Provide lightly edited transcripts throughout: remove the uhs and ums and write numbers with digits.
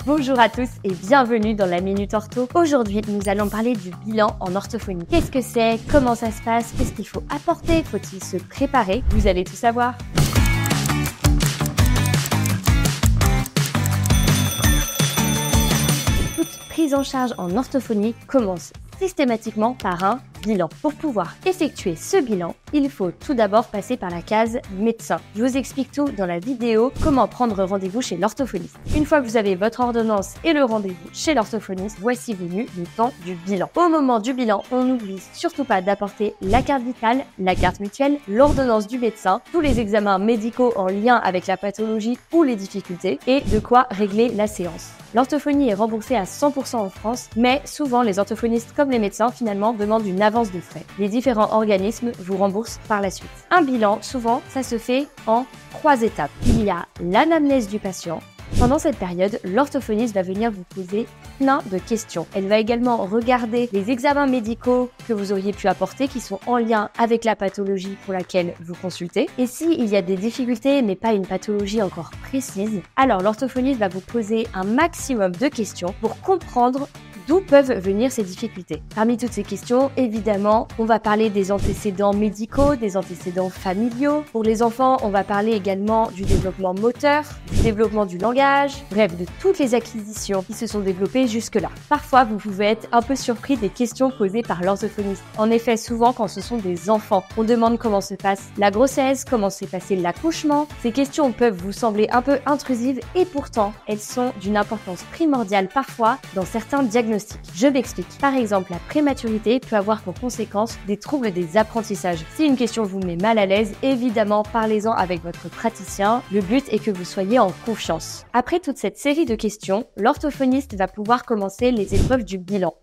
Bonjour à tous et bienvenue dans la Minute Ortho. Aujourd'hui, nous allons parler du bilan en orthophonie. Qu'est-ce que c'est? Comment ça se passe? Qu'est-ce qu'il faut apporter? Faut-il se préparer? Vous allez tout savoir. Toute prise en charge en orthophonie commence systématiquement par un bilan. Pour pouvoir effectuer ce bilan, il faut tout d'abord passer par la case médecin. Je vous explique tout dans la vidéo comment prendre rendez-vous chez l'orthophoniste. Une fois que vous avez votre ordonnance et le rendez-vous chez l'orthophoniste, voici venu le temps du bilan. Au moment du bilan, on n'oublie surtout pas d'apporter la carte vitale, la carte mutuelle, l'ordonnance du médecin, tous les examens médicaux en lien avec la pathologie ou les difficultés et de quoi régler la séance. L'orthophonie est remboursée à 100% en France, mais souvent les orthophonistes comme les médecins finalement demandent une avance de frais. Les différents organismes vous remboursent par la suite. Un bilan, souvent, ça se fait en 3 étapes. Il y a l'anamnèse du patient. Pendant cette période, l'orthophoniste va venir vous poser plein de questions. Elle va également regarder les examens médicaux que vous auriez pu apporter qui sont en lien avec la pathologie pour laquelle vous consultez. Et s'il y a des difficultés mais pas une pathologie encore précise, alors l'orthophoniste va vous poser un maximum de questions pour comprendre d'où peuvent venir ces difficultés. Parmi toutes ces questions, évidemment, on va parler des antécédents médicaux, des antécédents familiaux. Pour les enfants, on va parler également du développement moteur, du développement du langage, bref, de toutes les acquisitions qui se sont développées jusque-là. Parfois, vous pouvez être un peu surpris des questions posées par l'orthophoniste. En effet, souvent, quand ce sont des enfants, on demande comment se passe la grossesse, comment s'est passé l'accouchement. Ces questions peuvent vous sembler un peu intrusives et pourtant, elles sont d'une importance primordiale parfois dans certains diagnostics. Je m'explique. Par exemple, la prématurité peut avoir pour conséquence des troubles des apprentissages. Si une question vous met mal à l'aise, évidemment, parlez-en avec votre praticien. Le but est que vous soyez en confiance. Après toute cette série de questions, l'orthophoniste va pouvoir commencer les épreuves du bilan.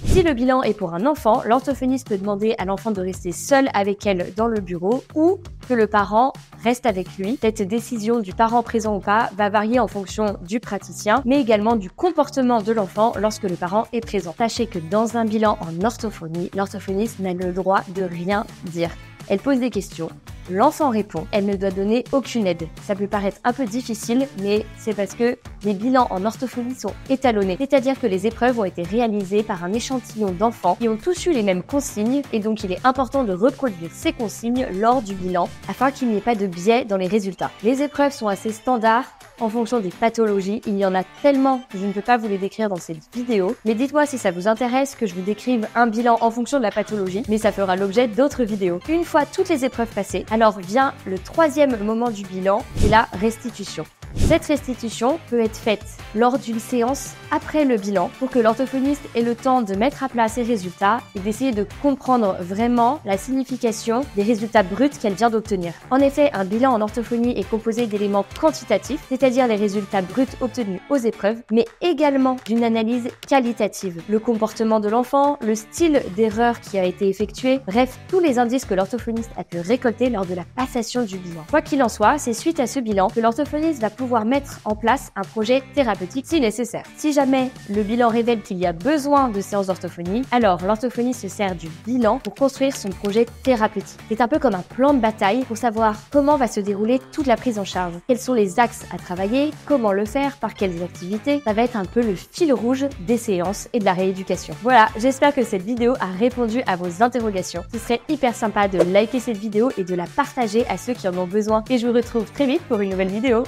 Si le bilan est pour un enfant, l'orthophoniste peut demander à l'enfant de rester seul avec elle dans le bureau ou que le parent reste avec lui. Cette décision du parent présent ou pas va varier en fonction du praticien, mais également du comportement de l'enfant lorsque le parent est présent. Sachez que dans un bilan en orthophonie, l'orthophoniste n'a le droit de rien dire. Elle pose des questions, l'enfant répond, elle ne doit donner aucune aide. Ça peut paraître un peu difficile, mais c'est parce que les bilans en orthophonie sont étalonnés. C'est-à-dire que les épreuves ont été réalisées par un échantillon d'enfants qui ont tous eu les mêmes consignes et donc il est important de reproduire ces consignes lors du bilan afin qu'il n'y ait pas de biais dans les résultats. Les épreuves sont assez standards en fonction des pathologies. Il y en a tellement que je ne peux pas vous les décrire dans cette vidéo. Mais dites-moi si ça vous intéresse que je vous décrive un bilan en fonction de la pathologie, mais ça fera l'objet d'autres vidéos. Une fois toutes les épreuves passées, alors vient le troisième moment du bilan, c'est la restitution. Cette restitution peut être faite lors d'une séance après le bilan pour que l'orthophoniste ait le temps de mettre à plat ses résultats et d'essayer de comprendre vraiment la signification des résultats bruts qu'elle vient d'obtenir. En effet, un bilan en orthophonie est composé d'éléments quantitatifs, c'est-à-dire les résultats bruts obtenus aux épreuves, mais également d'une analyse qualitative. Le comportement de l'enfant, le style d'erreur qui a été effectué, bref, tous les indices que l'orthophoniste a pu récolter lors de la passation du bilan. Quoi qu'il en soit, c'est suite à ce bilan que l'orthophoniste va pouvoir mettre en place un projet thérapeutique si nécessaire. Si jamais le bilan révèle qu'il y a besoin de séances d'orthophonie, alors l'orthophoniste se sert du bilan pour construire son projet thérapeutique. C'est un peu comme un plan de bataille pour savoir comment va se dérouler toute la prise en charge, quels sont les axes à travailler, comment le faire, par quelles activités. Ça va être un peu le fil rouge des séances et de la rééducation. Voilà, j'espère que cette vidéo a répondu à vos interrogations. Ce serait hyper sympa de liker cette vidéo et de la partager à ceux qui en ont besoin. Et je vous retrouve très vite pour une nouvelle vidéo.